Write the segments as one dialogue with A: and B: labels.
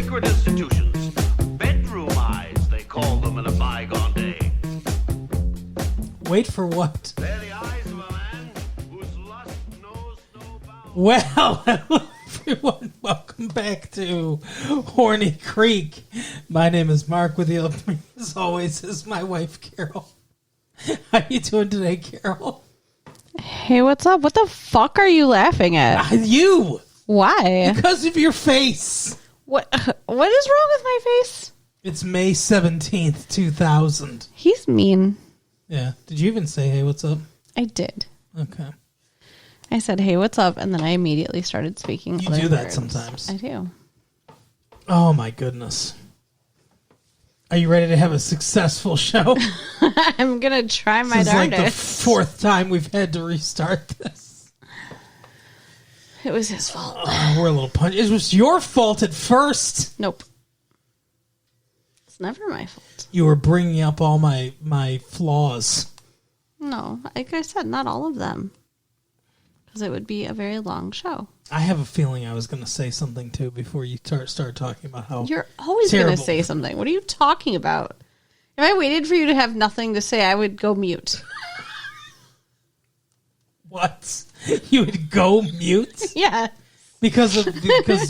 A: sacred institutions. Bedroom eyes, they call them in a bygone day.
B: Wait for what?
A: They're the eyes of a man whose lust knows no bounds.
B: Well, hello everyone. Welcome back to Horny Creek. My name is Mark. With you, as always, is my wife, Carol. How you doing today, Carol?
C: Hey, what's up? What the fuck are you laughing at?
B: You.
C: Why?
B: Because of your face.
C: What is wrong with my face?
B: It's May 17th, 2000.
C: He's mean.
B: Yeah. Did you even say, hey, what's up?
C: I did.
B: Okay.
C: I said, hey, what's up? And then I immediately started speaking.
B: You
C: other
B: do that
C: words.
B: sometimes.
C: I do.
B: Oh, my goodness. Are you ready to have a successful show?
C: I'm going to try my
B: This is like
C: darndest.
B: the fourth time we've had to restart this.
C: It was his fault.
B: Oh, we're a little punched. It was your fault at first.
C: Nope. It's never my fault.
B: You were bringing up all my flaws.
C: No, like I said, not all of them. Because it would be a very long show.
B: I have a feeling I was going to say something, too, before you start talking about how
C: You're always going to
B: terrible.
C: say something. What are you talking about? If I waited for you to have nothing to say, I would go mute.
B: What? You would go mute?
C: Yeah.
B: Because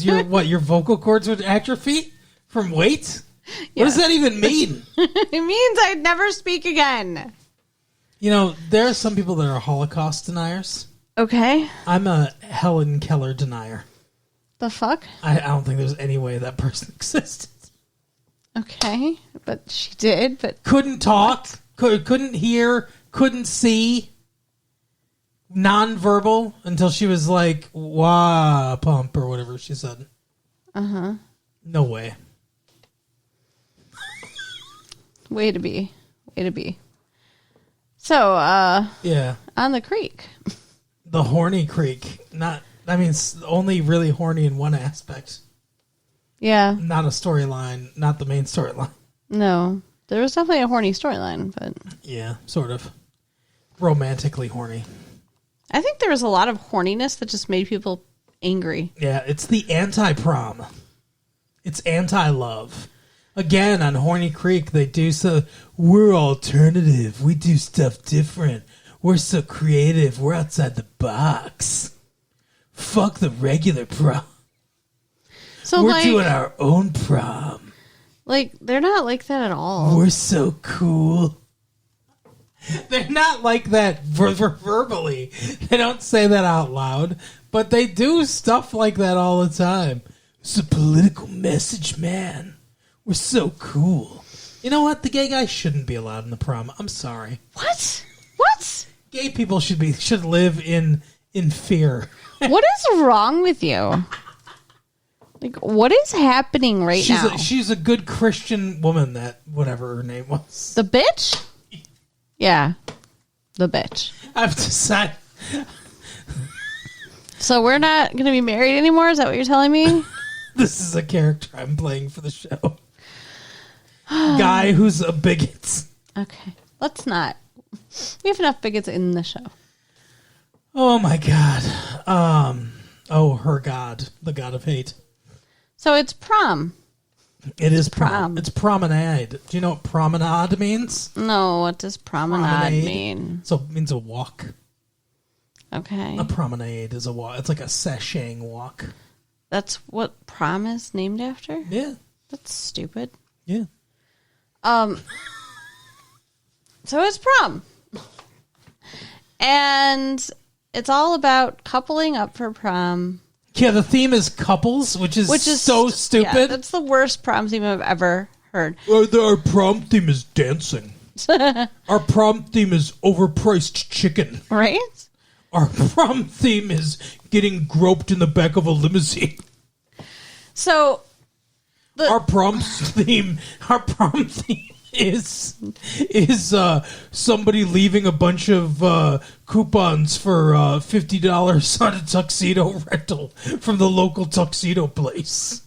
B: your vocal cords would atrophy from weight? What does that even mean?
C: It means I'd never speak again.
B: You know, there are some people that are Holocaust deniers.
C: Okay.
B: I'm a Helen Keller denier.
C: The fuck?
B: I don't think there's any way that person existed.
C: Okay. But she did, but...
B: Couldn't talk, couldn't hear, couldn't see, nonverbal until she was like, wah, pump, or whatever she said.
C: Uh-huh.
B: No way.
C: Way to be. So,
B: Yeah.
C: on the creek.
B: The Horny Creek. It's only really horny in one aspect.
C: Yeah.
B: Not a storyline, not the main storyline.
C: No. There was definitely a horny storyline, but...
B: Yeah, sort of. Romantically horny.
C: I think there was a lot of horniness that just made people angry.
B: Yeah, it's the Anti-Prom. It's anti-love. Again, on Horny Creek, they do so... We're alternative. We do stuff different. We're so creative. We're outside the box. Fuck the regular prom.
C: So,
B: We're doing our own prom.
C: Like, they're not like that at all.
B: We're so cool. They're not like that verbally. They don't say that out loud, but they do stuff like that all the time. It's a political message, man. We're so cool. You know what? The gay guy shouldn't be allowed in the prom. I'm sorry.
C: What?
B: Gay people should live in fear.
C: What is wrong with you? Like, what is happening now?
B: She's a good Christian woman, that whatever her name was.
C: The bitch? Yeah. The bitch.
B: I've decided.
C: So we're not going to be married anymore? Is that what you're telling me?
B: This is a character I'm playing for the show. Guy who's a bigot.
C: Okay. Let's not. We have enough bigots in the show.
B: Oh my god. Her god. The god of hate.
C: So it's prom.
B: It is prom.
C: Prom.
B: It's promenade. Do you know what promenade means?
C: No, what does promenade mean?
B: So it means a walk.
C: Okay.
B: A promenade is a walk. It's like a sashaying walk.
C: That's what prom is named after?
B: Yeah.
C: That's stupid.
B: Yeah.
C: So it's prom. And it's all about coupling up for prom.
B: Yeah, the theme is couples, which is so stupid.
C: Yeah, that's the worst prom theme I've ever heard.
B: Our prom theme is dancing. Our prom theme is overpriced chicken.
C: Right?
B: Our prom theme is getting groped in the back of a limousine.
C: So,
B: Our prom theme is somebody leaving a bunch of coupons for $50 on a tuxedo rental from the local tuxedo place.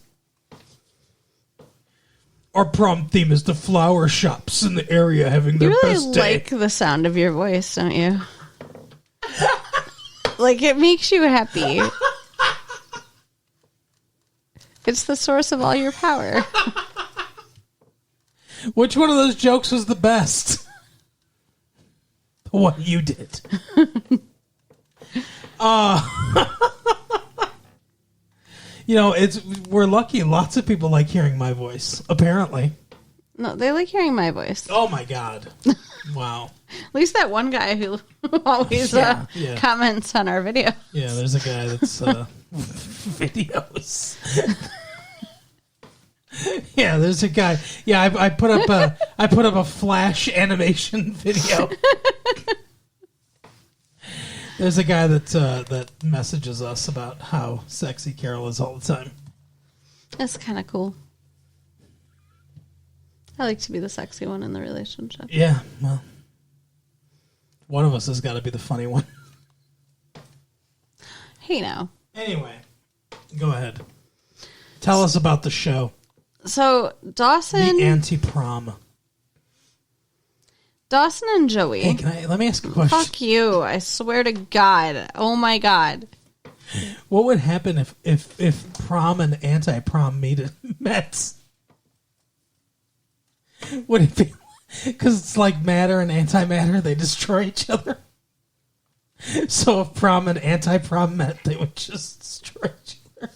B: Our prom theme is the flower shops in the area having their
C: you really
B: best day.
C: like the sound of your voice, don't you? Like, it makes you happy. It's the source of all your power.
B: Which one of those jokes was the best? The one you did. We're lucky. Lots of people like hearing my voice, apparently.
C: No, they like hearing my voice.
B: Oh, my God. Wow.
C: At least that one guy who always comments on our video.
B: Yeah, there's a guy that's videos. Yeah, there's a guy. Yeah, I put up a Flash animation video. There's a guy that messages us about how sexy Carol is all the time.
C: That's kind of cool. I like to be the sexy one in the relationship.
B: Yeah, well, one of us has got to be the funny one.
C: Hey, now.
B: Anyway, go ahead. Tell us about the show.
C: So, Dawson...
B: The Anti-Prom.
C: Dawson and Joey.
B: Hey, let me ask a question.
C: Fuck you. I swear to God. Oh, my God.
B: What would happen if prom and anti-prom met? Would it be... Because it's like matter and antimatter, they destroy each other. So if prom and anti-prom met, they would just destroy each other.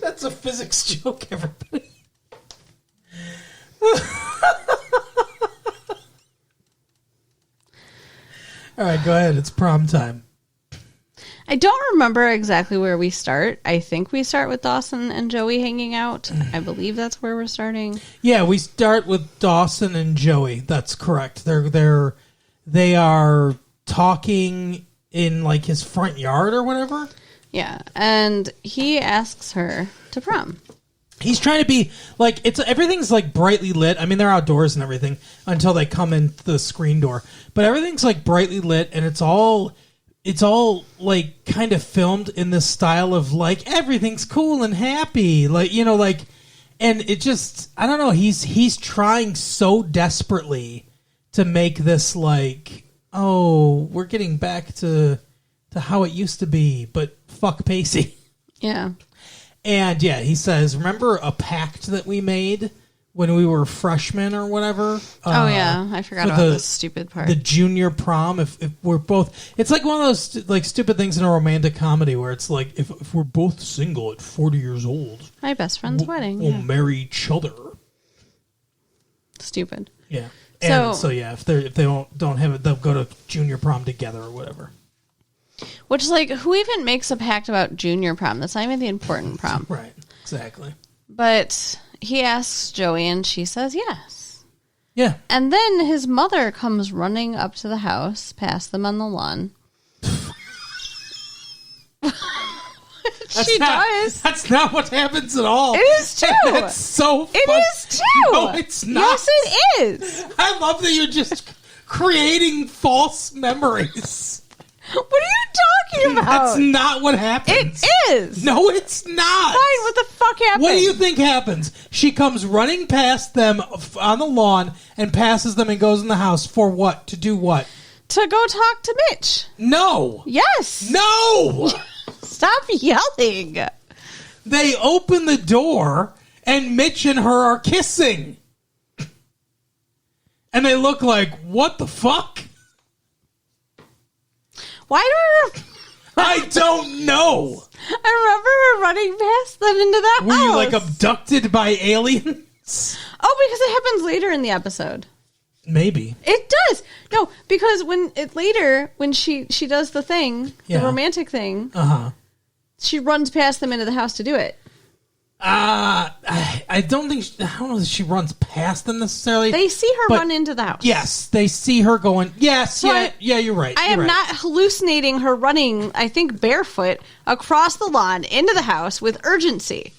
B: That's a physics joke, everybody. All right, go ahead. It's prom time.
C: I don't remember exactly where we start. I think we start with Dawson and Joey hanging out. I believe that's where we're starting.
B: Yeah, we start with Dawson and Joey. That's correct. They are talking in like his front yard or whatever.
C: Yeah, and he asks her to prom.
B: He's trying to be like everything's like brightly lit. I mean, they're outdoors and everything until they come in the screen door. But everything's like brightly lit, and it's all like kind of filmed in this style of like everything's cool and happy, like and it just I don't know. He's trying so desperately to make this like, oh, we're getting back to how it used to be, but fuck Pacey.
C: Yeah.
B: And yeah, he says, remember a pact that we made when we were freshmen or whatever?
C: Oh, yeah. I forgot about this stupid part.
B: The junior prom, if we're both... It's like one of those like stupid things in a romantic comedy where it's like, if we're both single at 40 years old...
C: My best friend's wedding.
B: We'll marry each other.
C: Stupid.
B: Yeah. And so yeah, if they don't have it, they'll go to junior prom together or whatever.
C: Which, like, who even makes a pact about junior prom? That's not even the important prom.
B: Right, exactly.
C: But he asks Joey, and she says yes.
B: Yeah.
C: And then his mother comes running up to the house, past them on the lawn. Does.
B: That's not what happens at all.
C: It is too.
B: That's so funny.
C: It is too.
B: No, it's not.
C: Yes, it is.
B: I love that you're just creating false memories.
C: What are you talking about?
B: That's not what happens.
C: It is.
B: No, it's not.
C: Fine, what the fuck happened?
B: What do you think happens? She comes running past them on the lawn and passes them and goes in the house for what? To do what?
C: To go talk to Mitch.
B: No.
C: Yes.
B: No.
C: Stop yelling.
B: They open the door and Mitch and her are kissing. And they look like, what the fuck?
C: Why do
B: I don't know.
C: I remember her running past them into the
B: Were
C: house.
B: you like abducted by aliens?
C: Oh, because it happens later in the episode.
B: Maybe.
C: It does. No, because when she does the thing, the romantic thing, she runs past them into the house to do it.
B: I don't know if she runs past them necessarily.
C: They see her run into the house.
B: Yes, they see her going, yes,
C: So
B: you're right.
C: I am not hallucinating her running, I think, barefoot across the lawn into the house with urgency.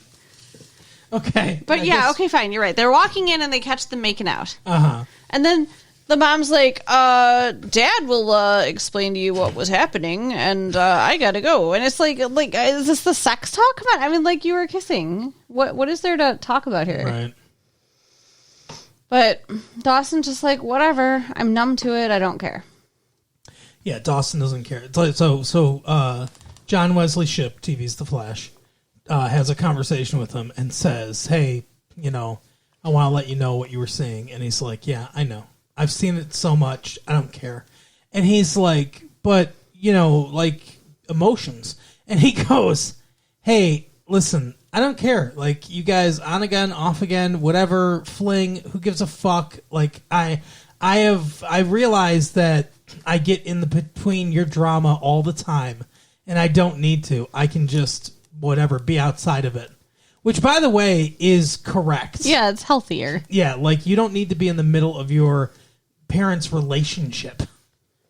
B: Okay.
C: But okay, fine, you're right. They're walking in and they catch them making out.
B: Uh-huh.
C: And then the mom's like, Dad will explain to you what was happening, and I gotta go. And it's like, is this the sex talk about? I mean, like, you were kissing. What is there to talk about here?
B: Right.
C: But Dawson's just like, whatever. I'm numb to it. I don't care.
B: Yeah, Dawson doesn't care. It's like, so John Wesley Shipp, TV's The Flash, has a conversation with him and says, hey, I want to let you know what you were seeing. And he's like, yeah, I know. I've seen it so much. I don't care. And he's like, but, like emotions. And he goes, hey, listen, I don't care. Like, you guys on again, off again, whatever, fling, who gives a fuck? Like, I realize that I get in the between your drama all the time, and I don't need to. I can just, whatever, be outside of it. Which, by the way, is correct.
C: Yeah, it's healthier.
B: Yeah, like, you don't need to be in the middle of your parents' relationship.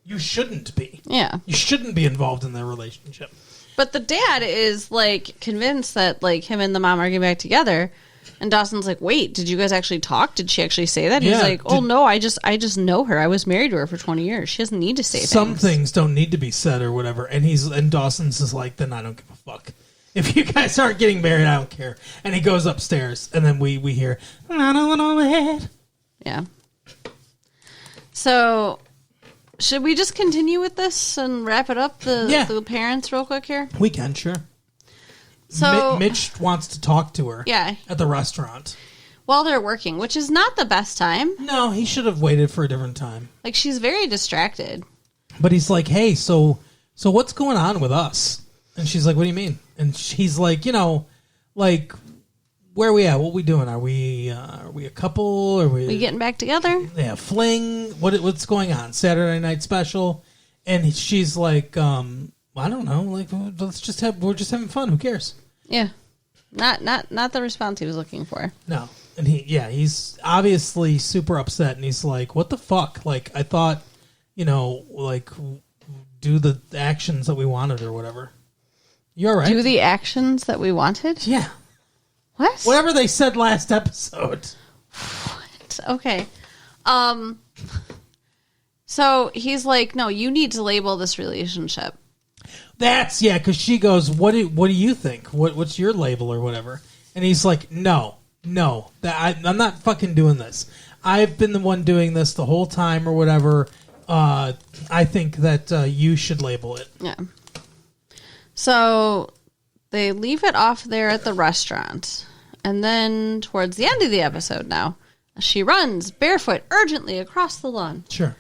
B: You shouldn't be.
C: Yeah.
B: You shouldn't be involved in their relationship.
C: But the dad is, like, convinced that, like, him and the mom are getting back together. And Dawson's like, wait, did you guys actually talk? Did she actually say that? And he's like, no, I just know her. I was married to her for 20 years. She doesn't need to say
B: some things don't need to be said or whatever. And Dawson's is like, then I don't give a fuck. If you guys aren't getting married, I don't care. And he goes upstairs, and then we hear, I don't want to head.
C: Yeah. So, should we just continue with this and wrap it up, the parents, real quick here?
B: We can, sure.
C: So
B: Mitch wants to talk to her at the restaurant.
C: While they're working, which is not the best time.
B: No, he should have waited for a different time.
C: Like, she's very distracted.
B: But he's like, hey, so what's going on with us? And she's like, what do you mean? And he's like, like, where are we at? What are we doing? Are we a couple? Are we
C: getting back together?
B: Yeah, fling. What's going on? Saturday night special? And she's like, I don't know. Like, we're just having fun. Who cares?
C: Yeah, not the response he was looking for.
B: No, and he's obviously super upset, and he's like, what the fuck? Like, I thought, like, do the actions that we wanted or whatever. You all right?
C: Do the actions that we wanted?
B: Yeah.
C: What?
B: Whatever they said last episode.
C: What? Okay. So he's like, no, you need to label this relationship.
B: Because she goes, what do you think? What's your label or whatever? And he's like, no, I'm not fucking doing this. I've been the one doing this the whole time or whatever. I think that you should label it.
C: Yeah. So they leave it off there at the restaurant. And then towards the end of the episode now, she runs barefoot urgently across the lawn.
B: Sure.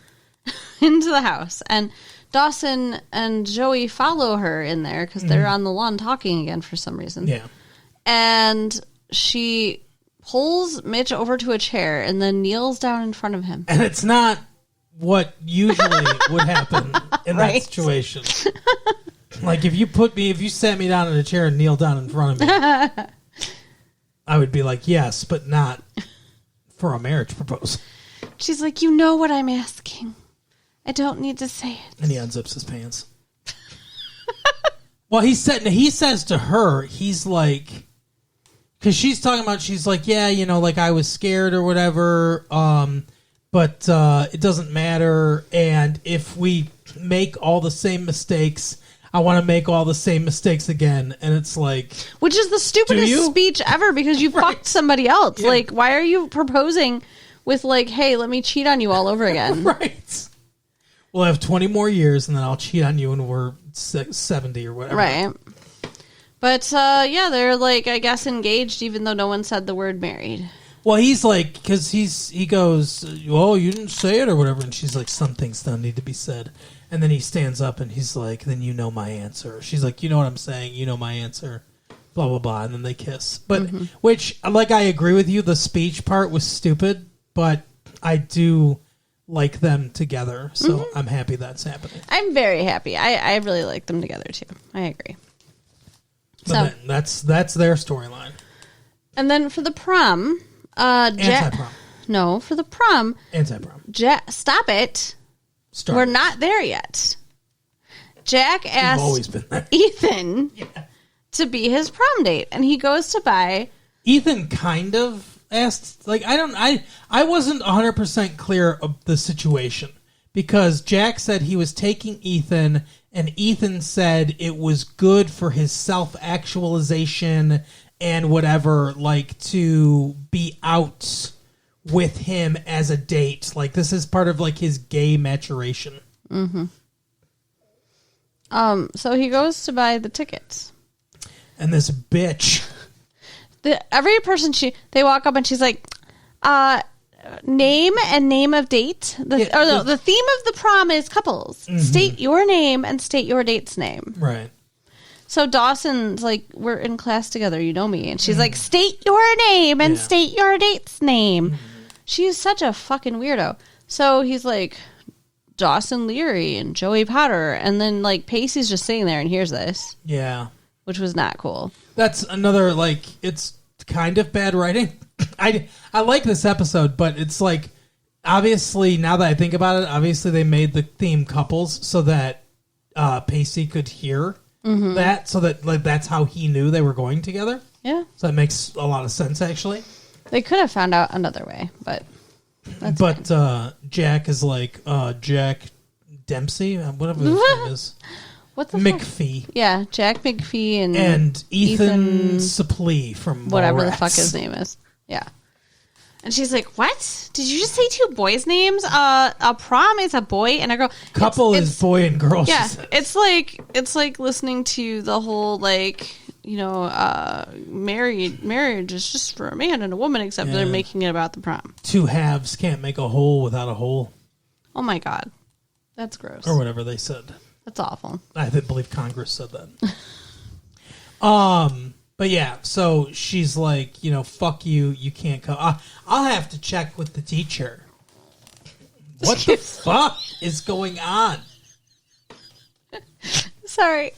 C: Into the house. And Dawson and Joey follow her in there because they're on the lawn talking again for some reason.
B: Yeah.
C: And she pulls Mitch over to a chair and then kneels down in front of him.
B: And it's not what usually would happen in that situation. Like, if you sat me down in a chair and kneeled down in front of me, I would be like, yes, but not for a marriage proposal.
C: She's like, you know what I'm asking. I don't need to say it.
B: And he unzips his pants. Well, he says to her, he's like, because she's talking about, she's like, yeah, like I was scared or whatever, but it doesn't matter. And if we make all the same mistakes, I want to make all the same mistakes again. And it's like,
C: which is the stupidest speech ever because you fucked somebody else. Yeah. Like, why are you proposing with like, hey, let me cheat on you all over again?
B: Right. We'll have 20 more years, and then I'll cheat on you when we're 70 or whatever.
C: Right. But, they're, like, I guess engaged, even though no one said the word married.
B: Well, he's like, because he goes, oh, you didn't say it or whatever, and she's like, some things don't need to be said. And then he stands up, and he's like, then you know my answer. She's like, you know what I'm saying, you know my answer, blah, blah, blah, and then they kiss. But, which, like, I agree with you, the speech part was stupid, but I do like them together, so I'm happy that's happening.
C: I'm very happy. I really like them together too. I agree.
B: But that's their storyline.
C: And then for the prom,
B: Anti-Prom.
C: No, for the prom,
B: Anti-Prom.
C: Stop it. We're not there yet. Jack asked Ethan to be his prom date, and he goes to buy.
B: Ethan kind of asked, like, I wasn't 100% clear of the situation because Jack said he was taking Ethan and Ethan said it was good for his self-actualization and whatever, like, to be out with him as a date. Like, this is part of, like, his gay maturation. Mm-hmm.
C: So he goes to buy the tickets.
B: And this bitch.
C: Every person they walk up and she's like, name and name of date. The theme of the prom is couples. Mm-hmm. State your name and state your date's name.
B: Right.
C: So Dawson's like, we're in class together, you know me. And she's like, state your name and state your date's name. Mm-hmm. She's such a fucking weirdo. So he's like, Dawson Leary and Joey Potter. And then like Pacey's just sitting there and hears this.
B: Yeah.
C: Which was not cool.
B: That's another, like, it's kind of bad writing. I like this episode, but it's like, obviously, now that I think about it, obviously they made the theme couples so that Pacey could hear that, so that like that's how he knew they were going together. Yeah. So that makes a lot of sense, actually.
C: They could have found out another way, but that's
B: fine. Jack is like, Jack Dempsey, whatever his name is.
C: What's the
B: McPhee?
C: Fuck? Yeah, Jack McPhee
B: and Ethan Suplee from
C: whatever
B: Mallrats.
C: the fuck his name is. Yeah, and she's like, "What? Did you just say two boys' names? A prom is a boy and a girl.
B: Couple is boy and girl."
C: Yeah, it's like listening to the whole like marriage is just for a man and a woman, except they're making it about the prom.
B: Two halves can't make a whole without a hole.
C: Oh my god, that's gross.
B: Or whatever they said.
C: That's awful.
B: I believe Congress said that. But yeah, so she's like, fuck you, you can't come. I'll have to check with the teacher. What the fuck is going on?
C: Sorry.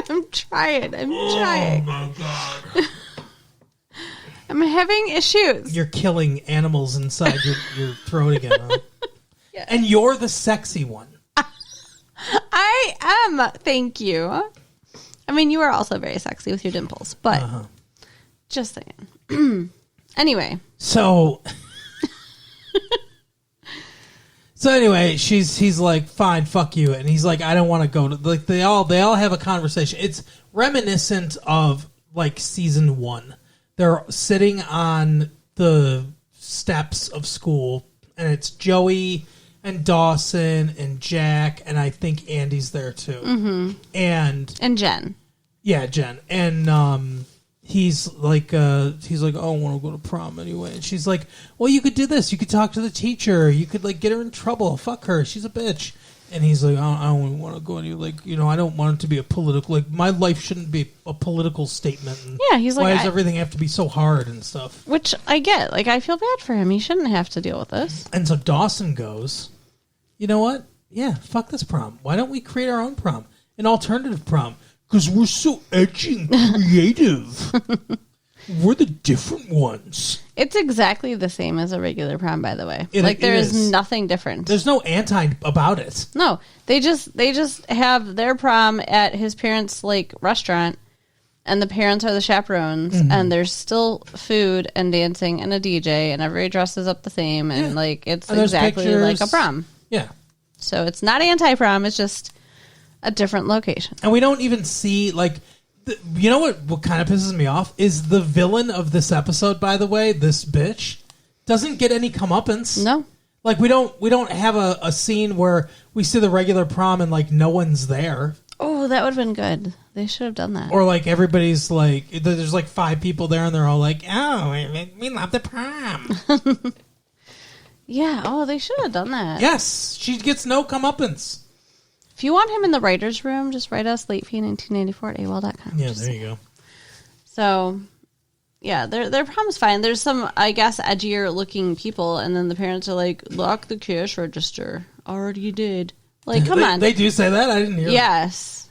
C: I'm trying. Oh
B: my god.
C: I'm having issues.
B: You're killing animals inside your throat again, huh? Yes. And you're the sexy one.
C: I am. Thank you. I mean, you are also very sexy with your dimples, but just saying. Anyway.
B: So anyway, he's like, fine, fuck you. And he's like, I don't want to go to, like, they all have a conversation. It's reminiscent of like season 1. They're sitting on the steps of school and it's Joey and Dawson and Jack, and I think Andy's there too. Mm-hmm. And
C: Jen.
B: Yeah, Jen. And he's like, oh, I want to go to prom anyway. And she's like, well, you could do this. You could talk to the teacher. You could like get her in trouble. Fuck her. She's a bitch. And he's like, I don't want to go any, like, I don't want it to be a political, like, my life shouldn't be a political statement. And
C: yeah, he's like,
B: why does everything have to be so hard and stuff?
C: Which I get. Like, I feel bad for him. He shouldn't have to deal with this.
B: And so Dawson goes, you know what? Yeah, fuck this prom. Why don't we create our own prom? An alternative prom. Because we're so edgy and creative. We're the different ones.
C: It's exactly the same as a regular prom, by the way. There is nothing different.
B: There's no anti about it.
C: No, they just have their prom at his parents' like restaurant, and the parents are the chaperones, and there's still food and dancing and a DJ, and everybody dresses up the same, and like it's exactly like a prom.
B: Yeah.
C: So it's not anti-prom. It's just a different location.
B: And we don't even see like. You know what kind of pisses me off is the villain of this episode, by the way, this bitch, doesn't get any comeuppance.
C: No.
B: Like, we don't have a scene where we see the regular prom and, like, no one's there.
C: Oh, that would have been good. They should have done that.
B: Or, like, everybody's, like, there's, like, 5 people there and they're all like, oh, we love the prom.
C: Yeah, oh, they should have done that.
B: Yes, she gets no comeuppance.
C: If you want him in the writer's room, just write us latefee1994 at AOL.com.
B: Yeah, there you go.
C: So, yeah, their prom's fine. There's some, I guess, edgier looking people, and then the parents are like, lock the cash register. Already did. Like, come on.
B: They do say that? I didn't hear
C: Yes.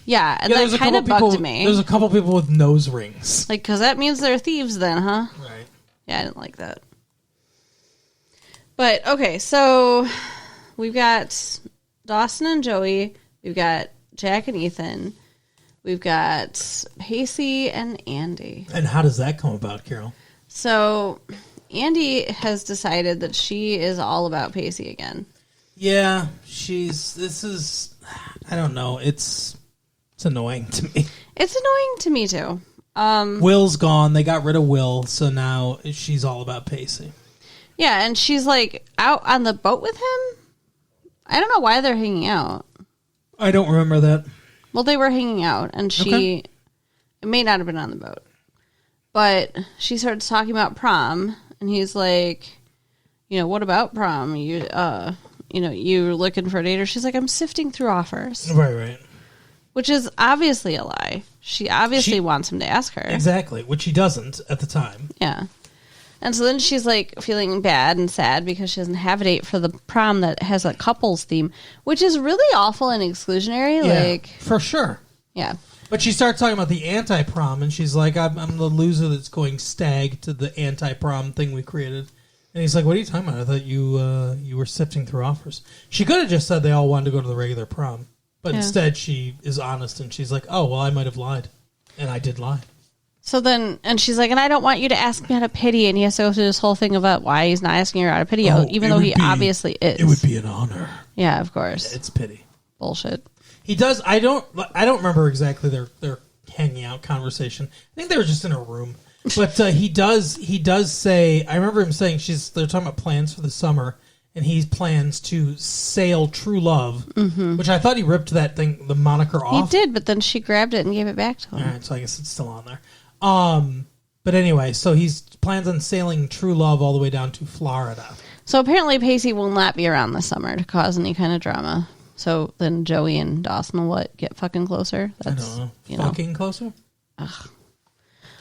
C: Yeah, and that kind of bugged me.
B: There's a couple people with nose rings.
C: Like, because that means they're thieves then, huh?
B: Right.
C: Yeah, I didn't like that. But, okay, so we've got Dawson and Joey. We've got Jack and Ethan. We've got Pacey and Andy.
B: And how does that come about, Carol?
C: So Andy has decided that she is all about Pacey again.
B: Yeah, I don't know. It's annoying to me.
C: It's annoying to me too.
B: Will's gone. They got rid of Will, so now she's all about Pacey.
C: Yeah, and she's like out on the boat with him. I don't know why they're hanging out.
B: I don't remember that.
C: Well, they were hanging out, and it may not have been on the boat, but she starts talking about prom, and he's like, what about prom? You're looking for a date, or she's like, I'm sifting through offers.
B: Right.
C: Which is obviously a lie. She obviously wants him to ask her.
B: Exactly, which he doesn't at the time.
C: Yeah. And so then she's like feeling bad and sad because she doesn't have a date for the prom that has a couples theme, which is really awful and exclusionary.
B: Yeah, for sure.
C: Yeah.
B: But she starts talking about the anti-prom, and she's like, I'm the loser that's going stag to the anti-prom thing we created. And he's like, what are you talking about? I thought you were sifting through offers. She could have just said they all wanted to go to the regular prom. But instead she is honest, and she's like, oh, well, I might have lied. And I did lie.
C: So then, and she's like, and I don't want you to ask me out of pity. And he has to go through this whole thing about why he's not asking her out of pity, even though he obviously is.
B: It would be an honor.
C: Yeah, of course.
B: It's pity.
C: Bullshit.
B: He does. I don't remember exactly their hanging out conversation. I think they were just in a room. But he does say, I remember him saying they're talking about plans for the summer, and he plans to sail True Love, which I thought he ripped the moniker off.
C: He did, but then she grabbed it and gave it back to him.
B: All right, so I guess it's still on there. But anyway, so he plans on sailing True Love all the way down to Florida.
C: So apparently Pacey will not be around this summer to cause any kind of drama. So then Joey and Dawson will get fucking closer?
B: I don't know. Fucking closer?
C: Ugh.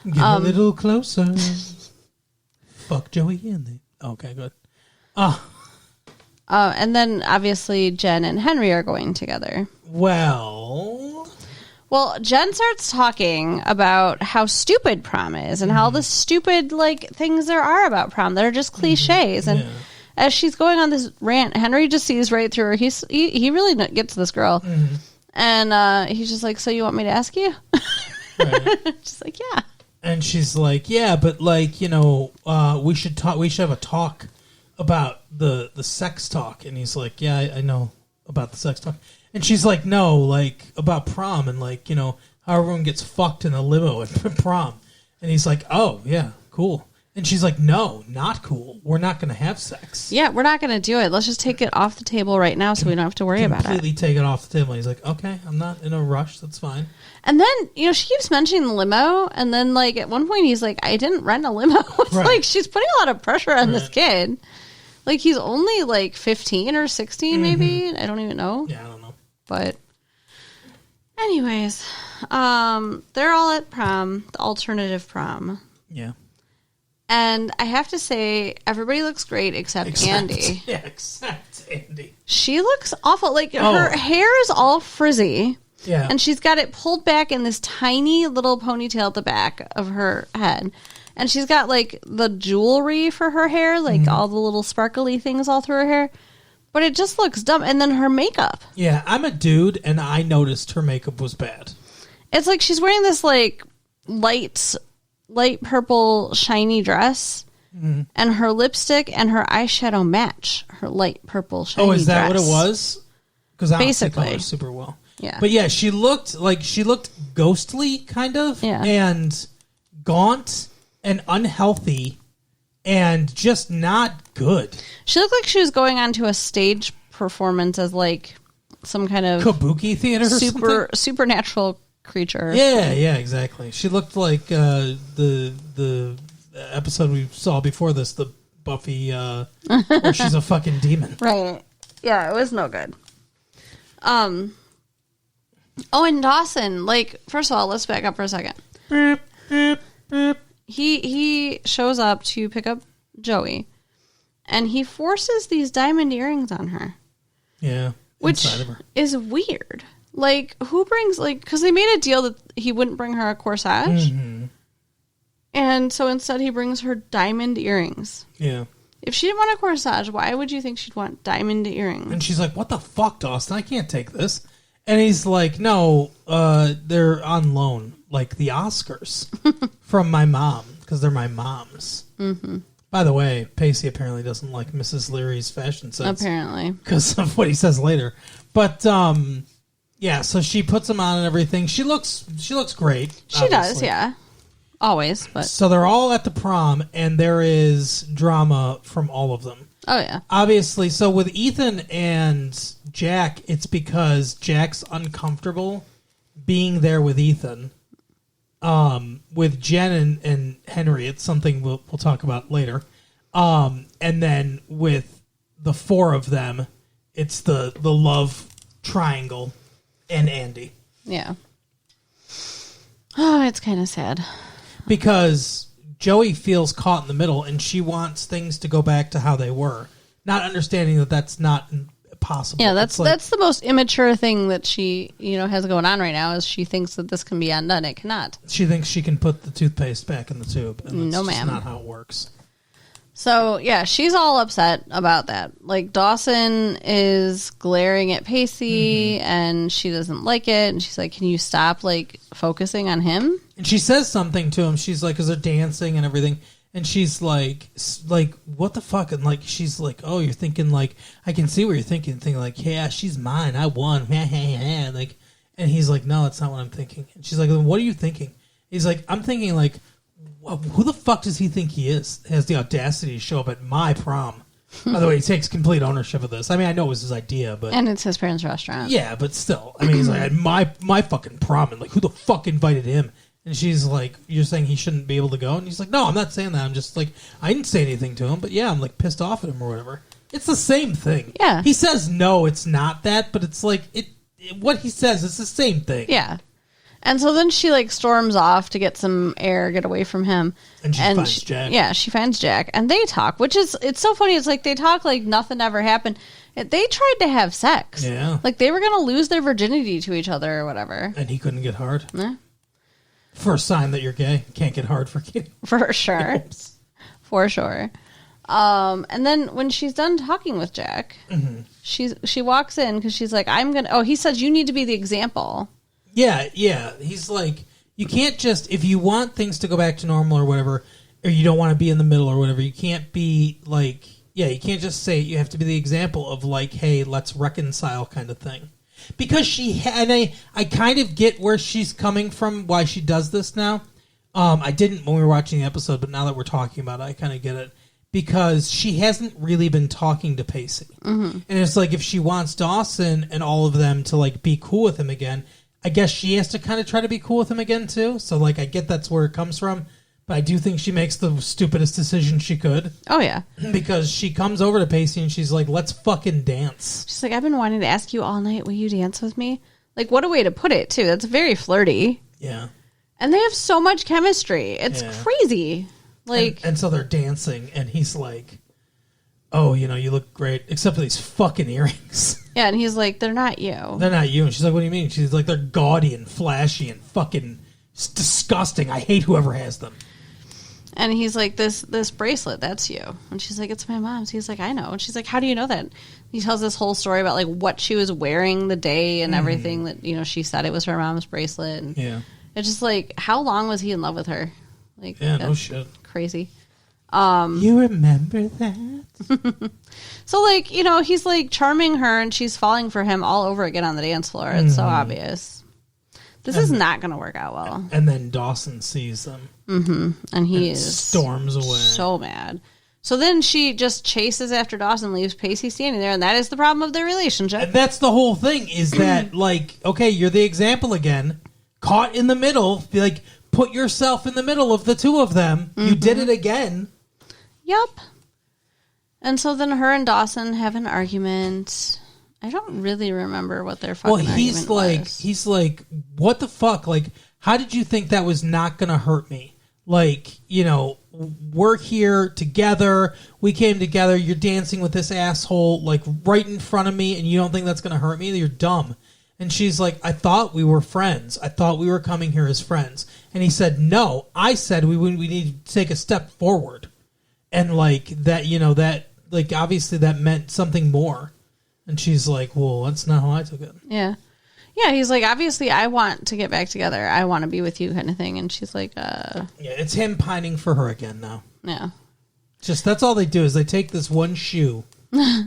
B: Get a little closer. Fuck Joey in there. Okay, good.
C: And then obviously Jen and Henry are going together.
B: Well,
C: Jen starts talking about how stupid prom is and how the stupid things there are about prom that are just cliches. And as she's going on this rant, Henry just sees right through her. He really gets this girl, and he's just like, "So you want me to ask you?" Right. She's like, "Yeah."
B: And she's like, "Yeah, but we should talk. We should have a talk about the sex talk." And he's like, "Yeah, I know about the sex talk." And she's like, "No, about prom and how everyone gets fucked in a limo at prom." And he's like, "Oh yeah, cool." And she's like, "No, not cool. We're not going to have sex.
C: Yeah, we're not going to do it. Let's just take it off the table right now so we don't have to worry about it."
B: Completely take it off the table. And he's like, "Okay, I'm not in a rush. That's fine."
C: And then, she keeps mentioning the limo. And then, at one point, he's like, "I didn't rent a limo." It's
B: right.
C: she's putting a lot of pressure on this kid. He's only 15 or 16, maybe. I don't even know.
B: Yeah, I don't know.
C: But anyways, they're all at prom, the alternative prom.
B: Yeah.
C: And I have to say, everybody looks great except Andy.
B: Yeah, except Andy.
C: She looks awful. Her hair is all frizzy.
B: Yeah.
C: And she's got it pulled back in this tiny little ponytail at the back of her head. And she's got, the jewelry for her hair, all the little sparkly things all through her hair. But it just looks dumb. And then her makeup.
B: Yeah, I'm a dude, and I noticed her makeup was bad.
C: It's she's wearing this, light purple shiny dress. And her lipstick and her eyeshadow match her light purple shiny dress.
B: Oh, is that what it was? Because I don't see
C: Basically.
B: colors super well.
C: Yeah.
B: But yeah, she looked ghostly, kind of, and gaunt and unhealthy and just not good.
C: She looked like she was going on to a stage performance as some kind of
B: kabuki theater or
C: supernatural creature.
B: Yeah, exactly. She looked like the episode we saw before this, the Buffy, where she's a fucking demon. Right.
C: Yeah, it was no good. Oh, and Dawson, first of all, let's back up for a second.
B: Beep, beep, beep.
C: He shows up to pick up Joey, and he forces these diamond earrings on her.
B: Yeah.
C: Which is weird. Who brings, because they made a deal that he wouldn't bring her a corsage. Mm-hmm. And so instead he brings her diamond earrings.
B: Yeah.
C: If she didn't want a corsage, why would you think she'd want diamond earrings?
B: And she's like, "What the fuck, Dawson? I can't take this." And he's like, "No, they're on loan, like the Oscars, from my mom, because they're my mom's." Mm-hmm. By the way, Pacey apparently doesn't like Mrs. Leary's fashion sense.
C: Apparently.
B: Because of what he says later. But, yeah, so she puts them on and everything. She looks great.
C: She does, yeah. Always, but...
B: So they're all at the prom, and there is drama from all of them.
C: Oh, yeah.
B: Obviously, so with Ethan and Jack, it's because Jack's uncomfortable being there with Ethan. With Jen and Henry, it's something we'll talk about later. And then with the four of them, it's the love triangle and Andy.
C: Yeah. Oh, it's kind of sad.
B: Because Joey feels caught in the middle, and she wants things to go back to how they were, not understanding that that's not possible.
C: Yeah, that's the most immature thing that she has going on right now. Is she thinks that this can be undone? It cannot.
B: She thinks she can put the toothpaste back in the tube, and that's just not how it works.
C: So yeah, she's all upset about that. Like Dawson is glaring at Pacey, and she doesn't like it, and she's like, "Can you stop like focusing on him?"
B: And she says something to him. She's like, because they're dancing and everything. And she's like, what the fuck? And like, she's like, oh, you're thinking like, I can see what you're thinking. Thinking like, yeah, she's mine. I won. Like, and he's like, no, that's not what I'm thinking. And she's like, then what are you thinking? He's like, I'm thinking like, who the fuck does he think he is? Has the audacity to show up at my prom. By the way, he takes complete ownership of this. I mean, I know it was his idea, but
C: and it's his parents' restaurant.
B: Yeah, but still, I mean, he's like, my fucking prom, and like, who the fuck invited him? And she's like, you're saying he shouldn't be able to go? And he's like, no, I'm not saying that. I'm just like, I didn't say anything to him, but yeah, I'm like pissed off at him or whatever. It's the same thing.
C: Yeah.
B: He says, no, it's not that, but it's like, what he says is the same thing.
C: Yeah. And so then she like storms off to get some air, get away from him.
B: And she finds Jack.
C: Yeah, she finds Jack. And they talk, which is, it's so funny. It's like they talk like nothing ever happened. They tried to have sex.
B: Yeah.
C: Like they were going to lose their virginity to each other or whatever.
B: And he couldn't get hard.
C: Yeah.
B: First sign that you're gay. Can't get hard for kids.
C: For sure. For sure. And then when she's done talking with Jack, she walks in because she's like, he says, you need to be the example.
B: Yeah. He's like, you can't just, if you want things to go back to normal or whatever, or you don't want to be in the middle or whatever, you can't be like, you can't just say it. You have to be the example of like, hey, let's reconcile kind of thing. Because I kind of get where she's coming from, why she does this now. I didn't when we were watching the episode, but now that we're talking about it, I kind of get it. Because she hasn't really been talking to Pacey. Mm-hmm. And it's like, if she wants Dawson and all of them to like be cool with him again, I guess she has to kind of try to be cool with him again too. So like, I get that's where it comes from. But I do think she makes the stupidest decision she could.
C: Oh, yeah.
B: Because she comes over to Pacey and she's like, let's fucking dance.
C: She's like, I've been wanting to ask you all night, will you dance with me? Like, what a way to put it, too. That's very flirty.
B: Yeah.
C: And they have so much chemistry. It's crazy. Like,
B: and so they're dancing, and he's like, oh, you look great, except for these fucking earrings.
C: Yeah, and he's like, they're not you.
B: They're not you. And she's like, what do you mean? She's like, they're gaudy and flashy and fucking disgusting. I hate whoever has them.
C: And he's like, this bracelet, that's you. And she's like, it's my mom's. He's like, I know. And she's like, how do you know that? He tells this whole story about like what she was wearing the day and everything that, she said it was her mom's bracelet. And it's just like, how long was he in love with her? Like,
B: no shit.
C: Crazy.
B: You remember that?
C: So like, he's like charming her and she's falling for him all over again on the dance floor. It's so obvious. This is not going to work out well.
B: And then Dawson sees them.
C: Mm-hmm. And he
B: storms away.
C: So mad. So then she just chases after Dawson, leaves Pacey standing there, and that is the problem of their relationship.
B: And that's the whole thing, is that, like, okay, you're the example again. Caught in the middle. Like, put yourself in the middle of the two of them. Mm-hmm. You did it again.
C: Yep. And so then her and Dawson have an argument. I don't really remember what their fucking argument was.
B: He's like, what the fuck? Like, how did you think that was not going to hurt me? Like, we're here together. We came together. You're dancing with this asshole, like, right in front of me, and you don't think that's going to hurt me? You're dumb. And she's like, I thought we were friends. I thought we were coming here as friends. And he said, no. I said we need to take a step forward. And, like, that, that, like, obviously that meant something more. And she's like, well, that's not how I took it.
C: Yeah. Yeah, he's like, obviously, I want to get back together. I want to be with you kind of thing. And she's like, Yeah,
B: it's him pining for her again now.
C: Yeah.
B: Just, that's all they do is they take this one shoe,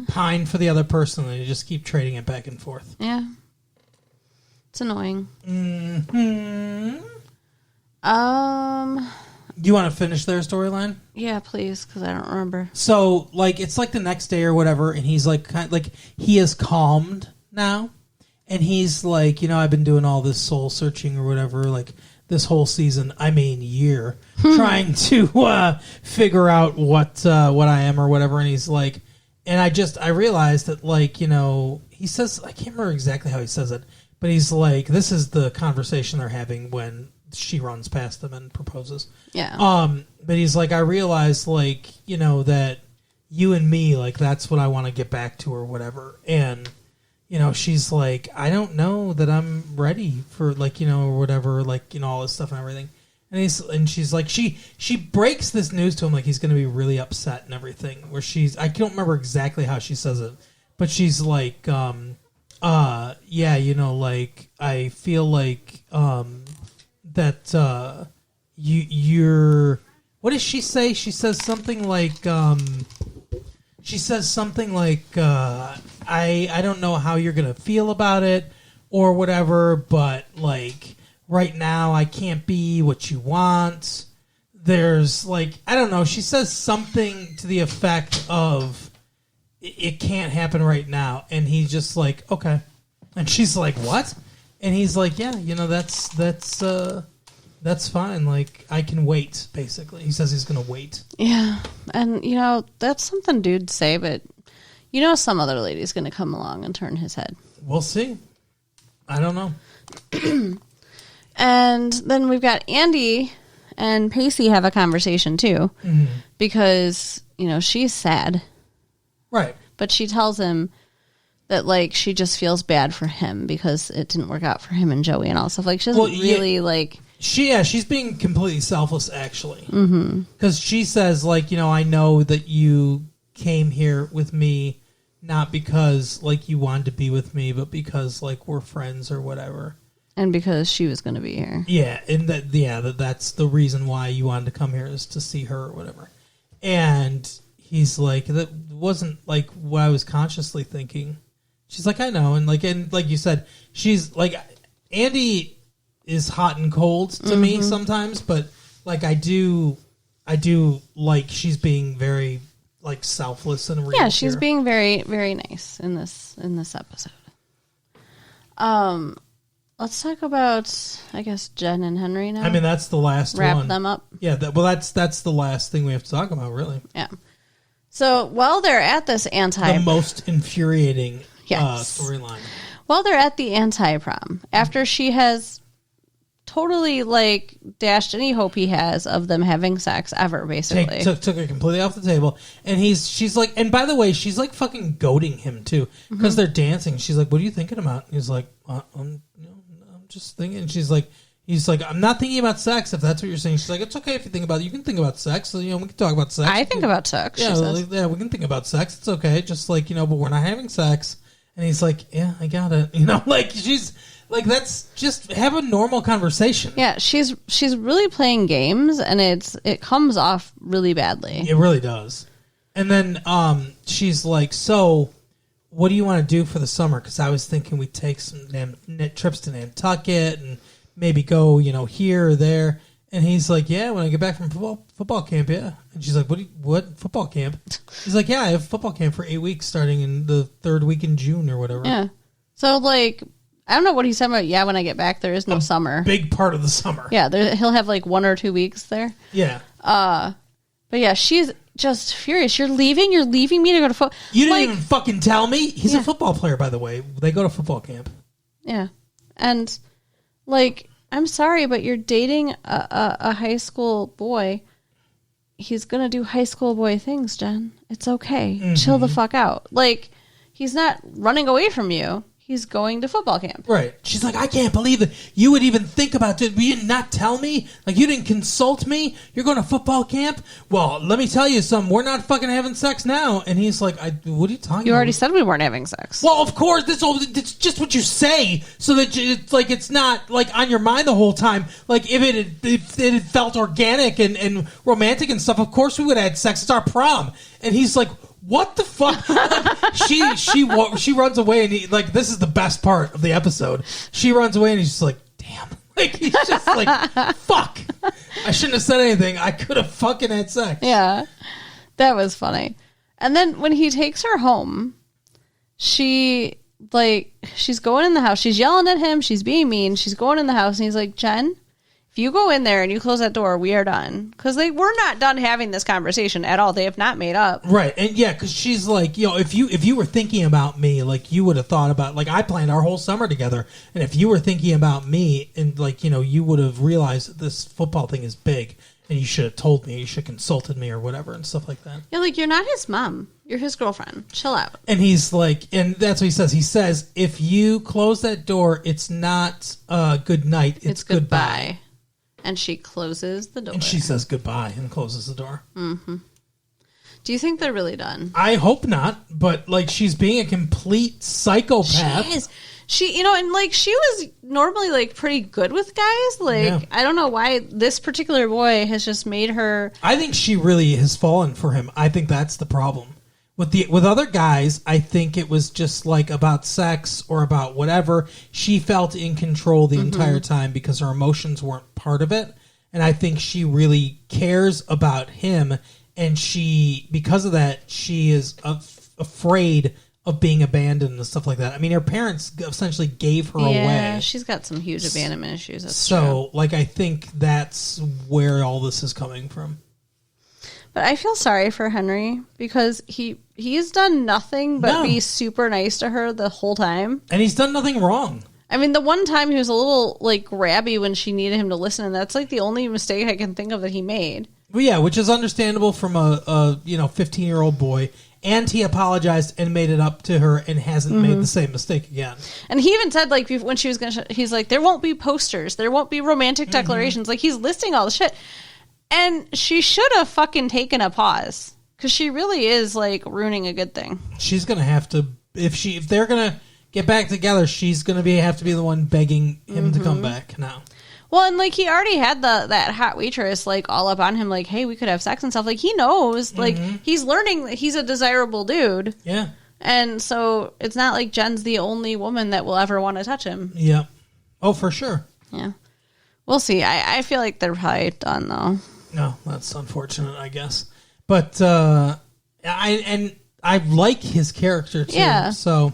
B: pine for the other person, and they just keep trading it back and forth.
C: Yeah. It's annoying.
B: Mm-hmm. Do you want to finish their storyline?
C: Yeah, please, because I don't remember.
B: So, like, it's like the next day or whatever, and he's like, he is calmed now, and he's like, I've been doing all this soul searching or whatever, like this whole season, year, trying to figure out what I am or whatever, and he's like, and I realized that, like, he says, I can't remember exactly how he says it, but he's like, this is the conversation they're having when she runs past them and proposes.
C: Yeah.
B: But he's like, I realized, like, that you and me, like, that's what I want to get back to or whatever. And, she's like, I don't know that I'm ready for, like, or whatever, like, all this stuff and everything. And she's like, she breaks this news to him like he's going to be really upset and everything. Where I don't remember exactly how she says it, but she's like, yeah, like, I feel like, that you're what does she say? She says something like I don't know how you're gonna feel about it or whatever, but like right now I can't be what you want. There's like, I don't know, she says something to the effect of it can't happen right now, and he's just like, okay. And she's like, what? And he's like, yeah, that's fine. Like, I can wait, basically. He says he's going to wait.
C: Yeah. And, that's something dudes say, but some other lady's going to come along and turn his head.
B: We'll see. I don't know.
C: And then we've got Andy and Pacey have a conversation, too. Mm-hmm. Because, she's sad.
B: Right.
C: But she tells him that, like, she just feels bad for him because it didn't work out for him and Joey and all stuff. Like, she doesn't really, like...
B: She's being completely selfless, actually. Because she says, like, I know that you came here with me not because, like, you wanted to be with me, but because, like, we're friends or whatever.
C: And because she was going to be here.
B: Yeah, and that's the reason why you wanted to come here is to see her or whatever. And he's like, that wasn't, like, what I was consciously thinking. She's like, I know, and like you said, she's like, Andy is hot and cold to me sometimes, but like I do like she's being very like selfless and real.
C: Yeah, she's being very, very nice in this episode. Let's talk about, I guess, Jen and Henry now.
B: I mean, that's the last
C: Wrap
B: one.
C: them up.
B: Yeah, that's the last thing we have to talk about, really.
C: Yeah. So while they're at this
B: the most infuriating storyline.
C: While they're at the anti-prom, after she has totally like dashed any hope he has of them having sex ever, basically
B: took it completely off the table, and she's like, and by the way, she's like fucking goading him too because they're dancing. She's like, "What are you thinking about?" And he's like, I'm just thinking. And he's like, I'm not thinking about sex, if that's what you're saying. She's like, it's okay if you think about it. You can think about sex. So, we can talk about sex.
C: I think about sex.
B: Yeah, yeah, we can think about sex. It's okay. Just like, but we're not having sex. And he's like, yeah, I got it. Like she's like, that's just have a normal conversation.
C: Yeah, she's really playing games, and it comes off really badly.
B: It really does. And then she's like, so what do you want to do for the summer? Because I was thinking we'd take some trips to Nantucket and maybe go, here or there. And he's like, yeah, when I get back from football camp, yeah. And she's like, what football camp? He's like, yeah, I have football camp for 8 weeks starting in the 3rd week in June or whatever.
C: Yeah. So, like, I don't know what he's talking about. Yeah, when I get back, there is no summer.
B: Big part of the summer.
C: Yeah, he'll have like 1 or 2 weeks there.
B: Yeah.
C: But yeah, she's just furious. You're leaving me to go to football.
B: You didn't even fucking tell me? He's a football player, by the way. They go to football camp.
C: Yeah. And, like, I'm sorry, but you're dating a high school boy. He's going to do high school boy things, Jen. It's okay. Mm-hmm. Chill the fuck out. Like, he's not running away from you. He's going to football camp.
B: Right. She's like, I can't believe that you would even think about it. You did not tell me? Like, you didn't consult me? You're going to football camp? Well, let me tell you something. We're not fucking having sex now. And he's like, what are you talking about?
C: You already said we weren't having sex.
B: Well, of course. It's just what you say so that it's like it's not like on your mind the whole time. Like, if it had felt organic and romantic and stuff, of course we would have had sex. It's our prom. And he's like, what the fuck? She runs away, and this is the best part of the episode. She runs away, and he's just like, damn. Like, he's just like, fuck. I shouldn't have said anything. I could have fucking had sex.
C: Yeah. That was funny. And then when he takes her home, she's going in the house. She's yelling at him. She's being mean. She's going in the house, and he's like, Jen, if you go in there and you close that door, we are done. Because we're not done having this conversation at all. They have not made up.
B: Right. And yeah, because she's like, if you were thinking about me, like, you would have thought about, like, I planned our whole summer together. And if you were thinking about me and, like, you would have realized that this football thing is big and you should have told me, you should have consulted me or whatever and stuff like that.
C: Yeah, like, you're not his mom. You're his girlfriend. Chill out.
B: And he's like, and that's what he says. He says, if you close that door, it's not good night. It's goodbye.
C: And she closes the door.
B: And she says goodbye and closes the door.
C: Mm-hmm. Do you think they're really done?
B: I hope not, but, like, she's being a complete psychopath.
C: She is. She, and, like, she was normally, like, pretty good with guys. Like, yeah. I don't know why this particular boy has just made her...
B: I think she really has fallen for him. I think that's the problem. With other guys, I think it was just, like, about sex or about whatever. She felt in control the entire time because her emotions weren't part of it. And I think she really cares about him. And because of that, she is afraid of being abandoned and stuff like that. I mean, her parents essentially gave her away.
C: Yeah, she's got some huge abandonment issues. That's
B: true.
C: True.
B: Like, I think that's where all this is coming from.
C: But I feel sorry for Henry because he's done nothing but be super nice to her the whole time.
B: And he's done nothing wrong.
C: I mean, the one time he was a little, like, grabby when she needed him to listen, and that's, like, the only mistake I can think of that he made.
B: Well, yeah, which is understandable from a 15-year-old boy. And he apologized and made it up to her and hasn't made the same mistake again.
C: And he even said, like, when she was going to... He's like, there won't be posters. There won't be romantic declarations. Like, he's listing all the shit. And she should have fucking taken a pause. Because she really is, like, ruining a good thing.
B: She's going to have to... If they're going to get back together, she's going to have to be the one begging him to come back now.
C: Well, and, like, he already had that hot waitress, like, all up on him, like, hey, we could have sex and stuff. Like, he knows. Like, he's learning that he's a desirable dude.
B: Yeah.
C: And so it's not like Jen's the only woman that will ever want to touch him.
B: Yeah. Oh, for sure.
C: Yeah. We'll see. I feel like they're probably done, though.
B: No, that's unfortunate, I guess. But I like his character, too. Yeah. So...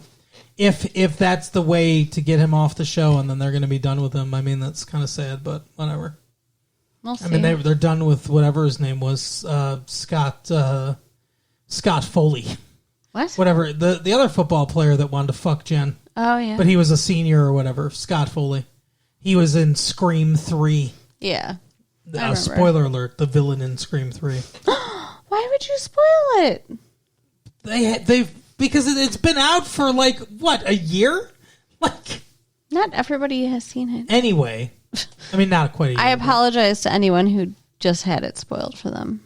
B: If that's the way to get him off the show and then they're going to be done with him, I mean, that's kind of sad, but whatever.
C: We'll see.
B: I mean, they're done with whatever his name was, Scott Foley.
C: What?
B: Whatever. The other football player that wanted to fuck Jen.
C: Oh, yeah.
B: But he was a senior or whatever, Scott Foley. He was in Scream 3.
C: Yeah.
B: Spoiler alert, the villain in Scream 3.
C: Why would you spoil it?
B: They've because it's been out for, like, what, a year? Like,
C: not everybody has seen it.
B: Anyway, I mean, not quite a year.
C: I apologize to anyone who just had it spoiled for them.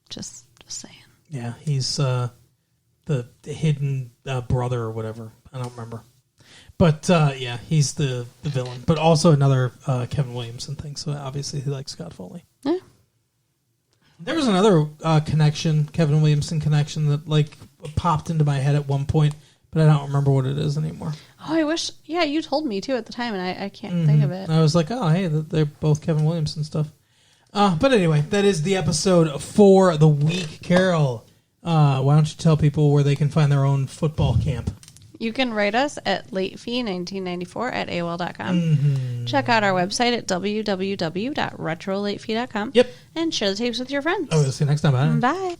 C: Just saying.
B: Yeah, he's the hidden brother or whatever. I don't remember. But, yeah, he's the villain. But also another Kevin Williamson thing, so obviously he likes Scott Foley.
C: Yeah.
B: There was another Kevin Williamson connection that, like, popped into my head at one point, but I don't remember what it is anymore.
C: Oh, I wish... Yeah, you told me, too, at the time, and I can't think of it.
B: I was like, oh, hey, they're both Kevin Williamson stuff. But anyway, that is the episode for the week. Carol, why don't you tell people where they can find their own football camp?
C: You can write us at latefee1994@AOL.com. Check out our website at www.retrolatefee.com.
B: Yep.
C: And share the tapes with your friends.
B: Oh, we'll see you next time. Bye.
C: Bye.